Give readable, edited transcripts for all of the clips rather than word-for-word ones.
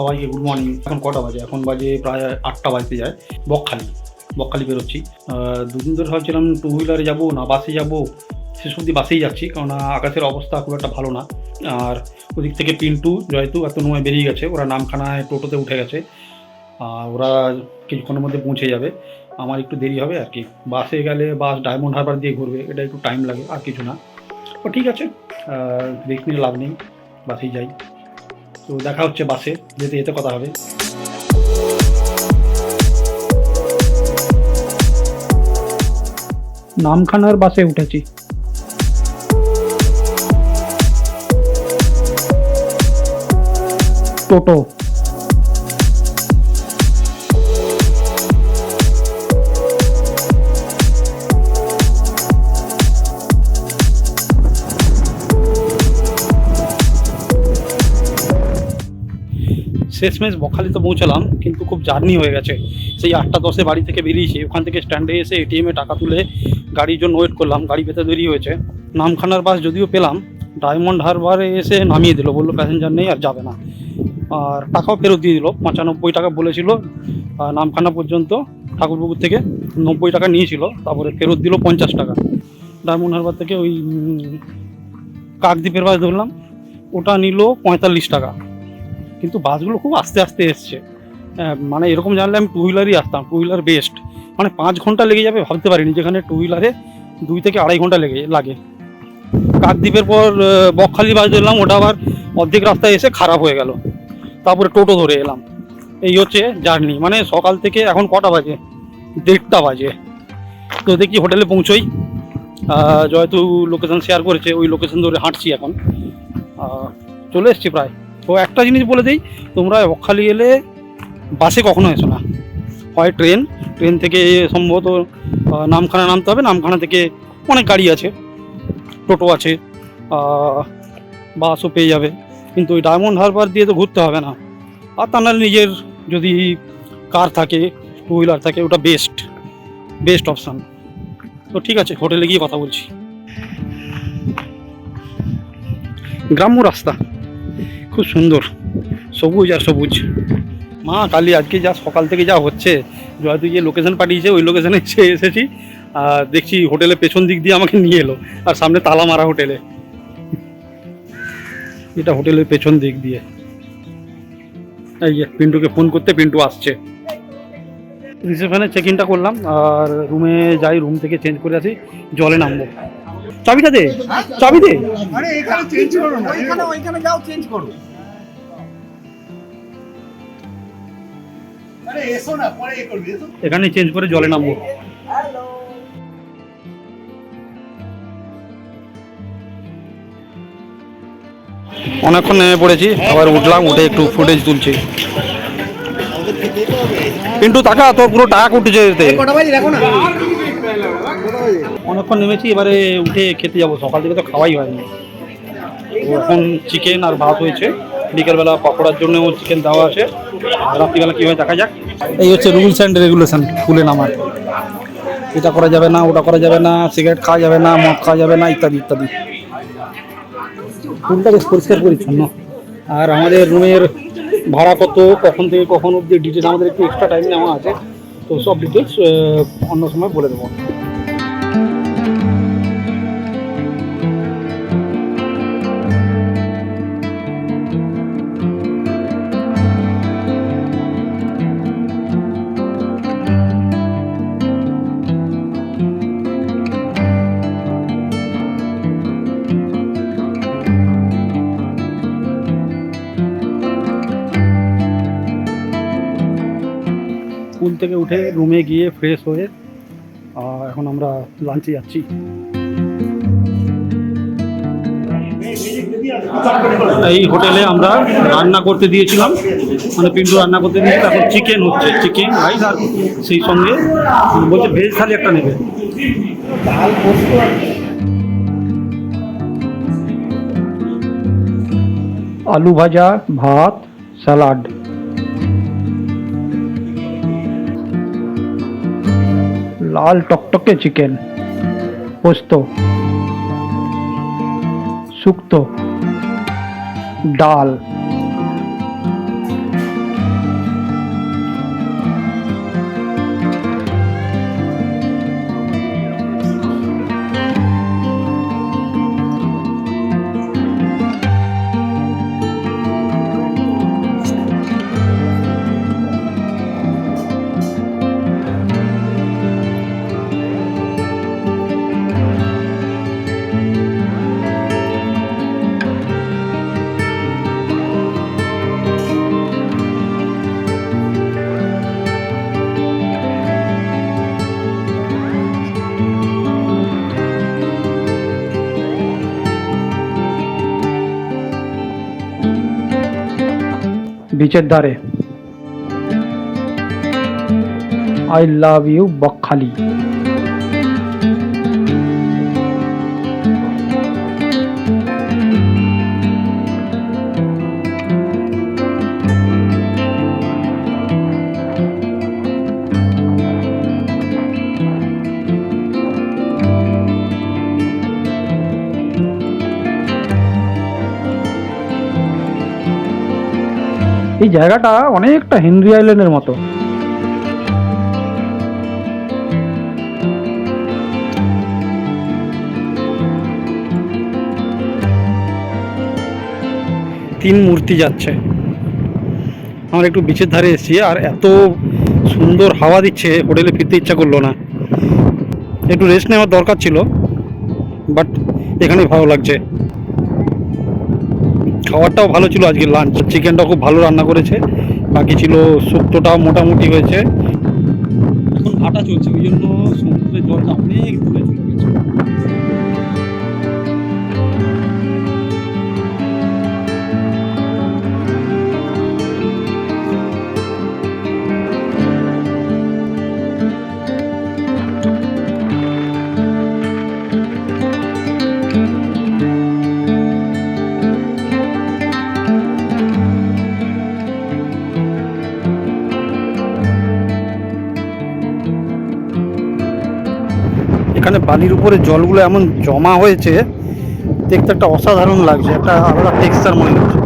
সবাইকে good morning. এখন কটা বাজে? এখন বাজে প্রায় 8টা বাজতে যায়। বকখালি বেরোচ্ছি। দুদিন ধরে ভাবছিলাম টু হুইলারে যাবো না বাসে যাবো, শেষ অবধি বাসেই যাচ্ছি, কারণ আকাশের অবস্থা খুব একটা ভালো না। আর ওদিক থেকে পিন্টু জয়তু এত সময় বেরিয়ে গেছে, ওরা নামখানায় টোটোতে উঠে গেছে। ওরা কিছুক্ষণের মধ্যে পৌঁছে যাবে, আমার একটু দেরি হবে আর কি। বাসে গেলে বাস ডায়মন্ড হারবার দিয়ে ঘুরবে, এটা একটু টাইম লাগে, আর কিছু না। তো ঠিক আছে, রিস্ক নিয়ে লাভ নেই, বাসেই যাই। তো দেখা হচ্ছে বাসে, যেতে যেতে কথা হবে। নামখানার বাসে উঠেছি। টোটো। শেষমেশ বকখালি তো পৌঁছালাম, কিন্তু খুব জার্নি হয়ে গেছে। সেই 8টা 10-এ বাড়ি থেকে বেরিয়েছি, ওখান থেকে স্ট্যান্ডে এসে এটিএমে টাকা তুলে গাড়ির জন্য ওয়েট করলাম। গাড়ি পেতে দেরি হয়েছে। নামখানার বাস যদিও পেলাম, ডায়মন্ড হারবারে এসে নামিয়ে দিল, বললো প্যাসেঞ্জার নেই আর যাবে না। আর টাকাও ফেরত দিয়ে দিল। 95 টাকা বলেছিল নামখানা পর্যন্ত, ঠাকুরপুকুর থেকে 90 টাকা নিয়েছিল, তারপরে ফেরত দিল 50 টাকা। ডায়মন্ড হারবার থেকে ওই কাকদ্বীপের বাস ধরলাম, ওটা নিল 45 টাকা। কিন্তু বাসগুলো খুব আস্তে আস্তে এসছে। মানে এরকম জানলে আমি টু হুইলারই আসতাম, টু হুইলার বেস্ট। মানে 5 ঘন্টা লেগে যাবে ভাবতে পারিনি, যেখানে টু হুইলারে 2 থেকে 2.5 ঘন্টা লাগে। কাকদ্বীপের পর বকখালি বাস ধরলাম, ওটা আবার অর্ধেক রাস্তায় এসে খারাপ হয়ে গেল, তারপরে টোটো ধরে এলাম। এই হচ্ছে জার্নি। মানে সকাল থেকে এখন কটা বাজে? 1:30টা বাজে। তো দেখি হোটেলে পৌঁছোই। যেহেতু লোকেশন শেয়ার করেছে, ওই লোকেশন ধরে হাঁটছি এখন। চলে এসছি প্রায়। তো একটা জিনিস বলে দিই, তোমরা বকখালি এলে বাসে কখনো এসো না, হয় ট্রেন থেকে সম্ভবত নামখানা নামতে হবে। নামখানা থেকে অনেক গাড়ি আছে, টোটো আছে, বাসও পেয়ে যাবে। কিন্তু ওই ডায়মন্ড হারবার দিয়ে তো ঘুরতে হবে না। আর তা নাহলে নিজের যদি কার থাকে, টু হুইলার থাকে, ওটা বেস্ট অপশান। তো ঠিক আছে, হোটেলে গিয়ে কথা বলছি। গ্রাম্য রাস্তা খুব সুন্দর, সবুজ আর সবুজ। মা কালী, আজকে যা সকাল থেকে যা হচ্ছে, জয়তু যে লোকেশন পাঠিয়েছে ওই লোকেশনে এসেছি। দেখছি হোটেলের পেছন দিক দিয়ে আমাকে নিয়ে এলো, আর সামনে তালা মারা হোটেলে। এটা হোটেলের পেছন দিক দিয়ে। এই যে পিন্টুকে ফোন করতে, পিন্টু আসছে। রিসেপশনে চেক ইনটা করলাম, আর রুমে যাই, রুম থেকে চেঞ্জ করে আসি, জলে নামবো। চাবিটা দে, চাবি দে। আরে এখানে চেঞ্জ করো না, ওইখানে যাও চেঞ্জ করো। আরে এসো না, পরে করবি। এখানে চেঞ্জ করে জলে নামবো। অনেকক্ষণ নেমে পড়েছি, আবার উঠলাম, উঠে একটু ফুটেজ তুলছি। কিন্তু টাকা তো পুরো টাকা উঠেছে। অনেকক্ষণ নেমেছি, এবারে উঠে খেতে যাবো। সকাল থেকে তো খাওয়াই হয়নি। এখন চিকেন আর ভাত হয়েছে, বিকেলবেলা পকোড়ার জন্য চিকেন দেওয়া আছে। রাত্রিবেলা কী হয় দেখা যাক। এই হচ্ছে রুলস অ্যান্ড রেগুলেশন খুলে নামার। এটা করা যাবে না, ওটা করা যাবে না, সিগারেট খাওয়া যাবে না, মদ খাওয়া যাবে না, ইত্যাদি ইত্যাদি। রুমটা বেশ পরিষ্কার পরিচ্ছন্ন। আর আমাদের রুমের ভাড়া কত, কখন থেকে কখন অবধি, ডিটেলস আমাদের একটু এক্সট্রা টাইম নেওয়া আছে। তো সব ডিটেলস অন্য সময় বলে দেবো। স্কুল থেকে উঠে রুমে গিয়ে ফ্রেশ হয়ে এখন আমরা লাঞ্চে যাচ্ছি। এই হোটেলে আমরা রান্না করতে দিয়েছিলাম, মানে পিন্টু রান্না করতে দিয়েছিল। এখন চিকেন হচ্ছে, চিকেন রাইস, আর সেই সঙ্গে বলছে ভেজ থালি একটা নেবে। আলু ভাজা, ভাত, স্যালাড, লাল টকটকে চিকেন, পোস্ত, শুক্তো, ডাল, বিচের ধারে। I love you Bakkhali. এই জায়গাটা অনেকটা হেনরি আইল্যান্ডের মতো। তিন মূর্তি যাচ্ছে। আমার একটু বিচের ধারে এসেছি, আর এত সুন্দর হাওয়া দিচ্ছে, হোটেলে ফিরতে ইচ্ছা করলো না। একটু রেস্ট নেওয়ার দরকার ছিল, বাট এখানে ভালো লাগছে। খাবারটাও ভালো ছিল আজকে, লাঞ্চ চিকেনটা খুব ভালো রান্না করেছে, বাকি ছিল শুক্তোটাও মোটামুটি হয়েছে। এখন ভাটা চলছে, ওই জন্য সমুদ্রের জলটা অনেক দূরে চলে গেছে। এখানে বালির উপরে জলগুলো এমন জমা হয়েছে, দেখতে একটা অসাধারণ লাগছে, একটা আলাদা টেক্সচার মনে হচ্ছে।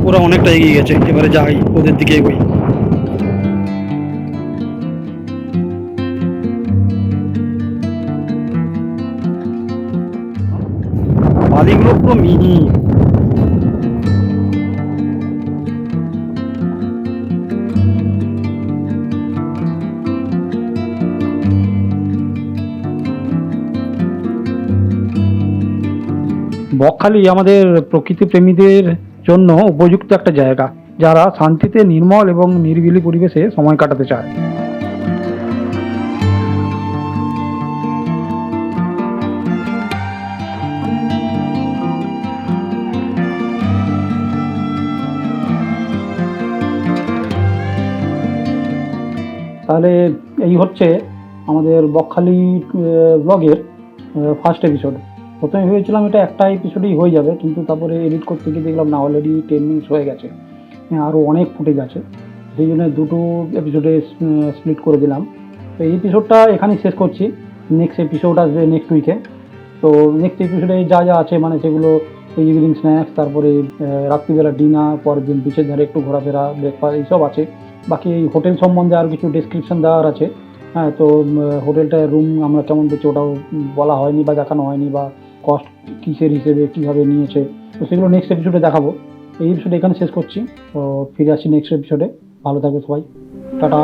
ওরা অনেকটা এগিয়ে গেছে, এবারে যাই ওদের দিকে এগোই। বালিগুলো পুরো মিহি। বকখালি আমাদের প্রকৃতি প্রেমীদের জন্য উপযুক্ত একটা জায়গা, যারা শান্তিতে নির্মল এবং নিরিবিলি পরিবেশে সময় কাটাতে চায়। তাহলে এই হচ্ছে আমাদের বকখালি ব্লগের ফার্স্ট এপিসোড। প্রথমে ভেবেছিলাম এটা একটা এপিসোডই হয়ে যাবে, কিন্তু তারপরে এডিট করতে গিয়ে দেখলাম না, অলরেডি 10 মিনিটস হয়ে গেছে, আরও অনেক ফুটেজ আছে, সেই জন্য দুটো এপিসোডে স্প্লিট করে দিলাম। তো এই এপিসোডটা এখানেই শেষ করছি। নেক্সট এপিসোড আসবে নেক্সট উইকে। তো নেক্সট এপিসোডে যা যা আছে মানে সেগুলো ইভিনিং স্ন্যাক্স, তারপরে রাত্রিবেলা ডিনার, পরের দিন বিচের ধারে একটু ঘোরাফেরা, ব্রেকফাস্ট, এইসব আছে। বাকি এই হোটেল সম্বন্ধে আর কিছু ডেসক্রিপশন দেওয়ার আছে। হ্যাঁ, তো হোটেলটার রুম আমরা কেমন পেয়েছি ওটাও বলা হয়নি বা দেখানো হয়নি, বা কস্ট কিসের হিসেবে কীভাবে নিয়েছে, তো সেগুলো নেক্সট এপিসোডে দেখাবো। এই এপিসোডে এখানে শেষ করছি। তো ফিরে আসছি নেক্সট এপিসোডে। ভালো থাকবে সবাই, টাটা।